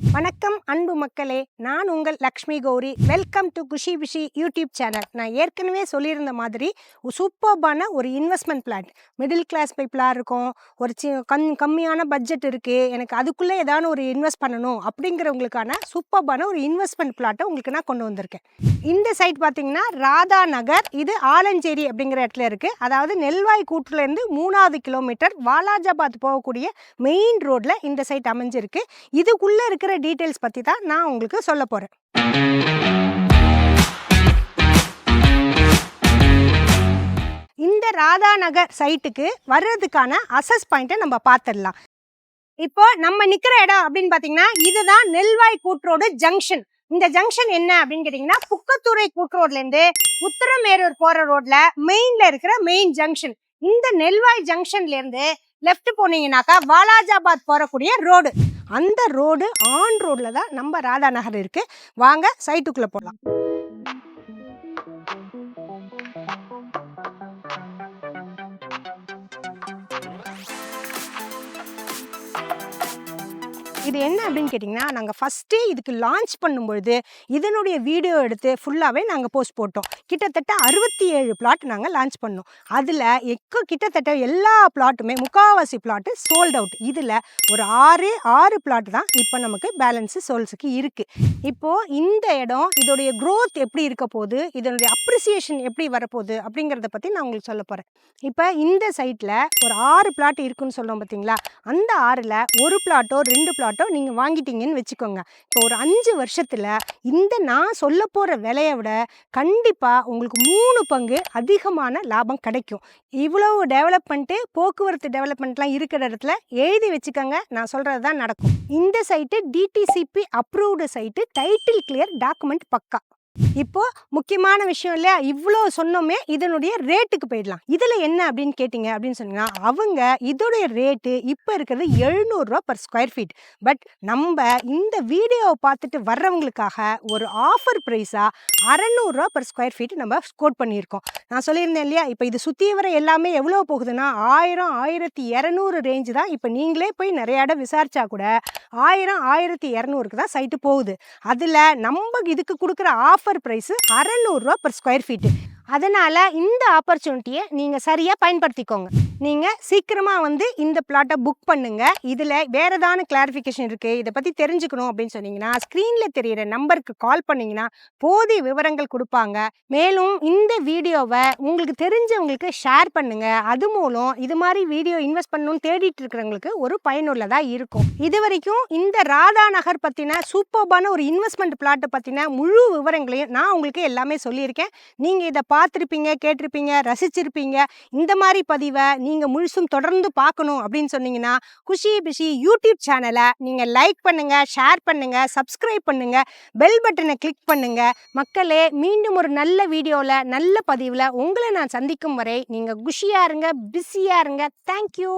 வணக்கம் அன்பு மக்களே, நான் உங்கள் Lakshmi Gowri. Welcome to Khushi Vishi YouTube channel. நான் ஏற்கனவே சொல்லியிருந்த மாதிரி சூப்பர்பான ஒரு இன்வெஸ்ட்மெண்ட் பிளான், மிடில் கிளாஸ் பீப்புளாக இருக்கும், ஒரு கம்மியான பட்ஜெட் இருக்குது, எனக்கு அதுக்குள்ளே ஏதாவது ஒரு இன்வெஸ்ட் பண்ணணும் அப்படிங்கிறவங்களுக்கான சூப்பர்பான ஒரு இன்வெஸ்ட்மெண்ட் பிளாட்டை உங்களுக்கு நான் கொண்டு வந்திருக்கேன். இந்த சைட் பார்த்தீங்கன்னா ராதா நகர், இது ஆலஞ்சேரி அப்படிங்கிற இடத்துல இருக்குது. அதாவது நெல்வாய் கூட்டுலேருந்து 3வது கிலோமீட்டர் வாலாஜாபாத் போகக்கூடிய மெயின் ரோட்டில் இந்த சைட் அமைஞ்சிருக்கு. இதுக்குள்ளே இருக்கிற டீடைல்ஸ் பற்றி தான் நான் உங்களுக்கு சொல்ல போகிறேன். இந்த ராதா நகர் சைட்டுக்கு வர்றதுக்கான அசஸ் பாயிண்ட்டை நம்ம பார்த்துடலாம். இப்போ நம்ம நிற்கிற இடம் அப்படின்னு பார்த்தீங்கன்னா இதுதான் நெல்வாய் கூட்ரோடு ஜங்ஷன். இந்த ஜங்ஷன் என்ன அப்படின்னு கேட்டிங்கன்னா புக்கத்துறை கூட்ரோட்லேருந்து உத்தரமேரூர் போகிற ரோட்ல மெயின்ல இருக்கிற மெயின் ஜங்ஷன். இந்த நெல்வாய் ஜங்ஷன்லேருந்து லெஃப்ட் போனீங்கன்னாக்கா வாலாஜாபாத் போகக்கூடிய ரோடு. அந்த ரோடு ஆன் ரோடில் தான் நம்ம ராதா நகர் இருக்குது. வாங்க சைட்டுக்குள்ளே போகலாம். இது என்ன அப்படின்னு கேட்டிங்கன்னா, நாங்கள் ஃபஸ்ட்டே இதுக்கு லான்ச் பண்ணும்பொழுது இதனுடைய வீடியோ எடுத்து ஃபுல்லாகவே நாங்கள் போஸ்ட் போட்டோம். கிட்டத்தட்ட 67 பிளாட் நாங்கள் லான்ச் பண்ணோம். அதில் கிட்டத்தட்ட எல்லா பிளாட்டுமே முக்கால்வாசி பிளாட்டு சோல்ட் அவுட். இதில் ஒரு 6 பிளாட் தான் இப்போ நமக்கு பேலன்ஸு சோல்ஸுக்கு இருக்குது. இப்போது இந்த இடம் இதோடைய க்ரோத் எப்படி இருக்க போகுது, இதனுடைய அப்ரிசியேஷன் எப்படி வரப்போகுது அப்படிங்கிறத பற்றி நான் உங்களுக்கு சொல்ல போகிறேன். இப்போ இந்த சைட்டில் ஒரு 6 பிளாட் இருக்குன்னு சொல்கிறோம் பார்த்தீங்களா, அந்த 6ல் ஒரு பிளாட்டோ 2 பிளாட்டோ நீங்கள் வாங்கிட்டீங்கன்னு வச்சுக்கோங்க. இப்போ ஒரு 5 வருஷத்தில் இந்த நான் சொல்ல போகிற விலையை விட கண்டிப்பாக உங்களுக்கு 3 பங்கு அதிகமான லாபம் கிடைக்கும். இவ்வளவு டெவலப்மெண்ட்டு, போக்குவரத்து டெவலப்மெண்ட்லாம் இருக்கிற இடத்துல எழுதி வச்சுக்கோங்க, நான் சொல்கிறது தான் நடக்கும். இந்த site DTCP approved site, title clear, document பக்கா. இப்போ முக்கியமான விஷயம் இல்லையா, இவ்வளோ சொன்னோமே, இதனுடைய ரேட்டுக்கு போயிடலாம். இதில் என்ன அப்படின்னு கேட்டிங்க அப்படின்னு சொன்னீங்கன்னா, அவங்க இதோடைய ரேட்டு இப்போ இருக்கிறது 700 ரூபா பர் ஸ்கொயர் ஃபீட். பட் நம்ம இந்த வீடியோவை பார்த்துட்டு வர்றவங்களுக்காக ஒரு ஆஃபர் ப்ரைஸாக 600 ரூபா பர் ஸ்கொயர் ஃபீட் நம்ம கோட் பண்ணியிருக்கோம். நான் சொல்லியிருந்தேன் இல்லையா, இப்போ இது சுற்றி வர எல்லாமே எவ்வளோ போகுதுன்னா 1000, 1200 ரேஞ்சு தான். இப்போ நீங்களே போய் நிறைய இடம் விசாரிச்சா கூட 1000, 1200க்கு தான் சைட்டு போகுது. அதில் நம்ம இதுக்கு கொடுக்குற ஆஃபர் பிரைஸ் 600 ரூபா பர் ஸ்கொயர் ஃபீட்டு. அதனால் இந்த ஆப்பர்ச்சுனிட்டியை நீங்கள் சரியாக பயன்படுத்திக்கோங்க. நீங்கள் சீக்கிரமாக வந்து இந்த பிளாட்டை புக் பண்ணுங்கள். இதில் வேறு ஏதாவது கிளாரிஃபிகேஷன் இருக்குது, இதை பற்றி தெரிஞ்சுக்கணும் அப்படின்னு சொன்னீங்கன்னா ஸ்க்ரீனில் தெரிகிற நம்பருக்கு கால் பண்ணிங்கன்னா போதிய விவரங்கள் கொடுப்பாங்க. மேலும் இந்த வீடியோவை உங்களுக்கு தெரிஞ்சவங்களுக்கு ஷேர் பண்ணுங்கள். அது மூலம் இது மாதிரி வீடியோ இன்வெஸ்ட் பண்ணணும்னு தேடிட்டு இருக்கிறவங்களுக்கு ஒரு பயனுள்ளதாக இருக்கும். இது வரைக்கும் இந்த ராதா நகர் பற்றின சூப்பர்பான ஒரு இன்வெஸ்ட்மெண்ட் பிளாட்டை பற்றின முழு விவரங்களையும் நான் உங்களுக்கு எல்லாமே சொல்லியிருக்கேன். நீங்கள் இதை பார்த்துருப்பீங்க, கேட்டிருப்பீங்க, ரசிச்சிருப்பீங்க. இந்த மாதிரி பதிவை நீங்கள் முழுசும் தொடர்ந்து பார்க்கணும் அப்படின்னு சொன்னீங்கன்னா குஷி பிஷி யூடியூப் சேனலை நீங்கள் லைக் பண்ணுங்கள், ஷேர் பண்ணுங்கள், சப்ஸ்கிரைப் பண்ணுங்கள், பெல் பட்டனை கிளிக் பண்ணுங்கள். மக்களே, மீண்டும் ஒரு நல்ல வீடியோவில் நல்ல பதிவில் உங்களை நான் சந்திக்கும் வரை நீங்கள் குஷியாக இருங்க, பிஸியாக இருங்க. தேங்க்யூ.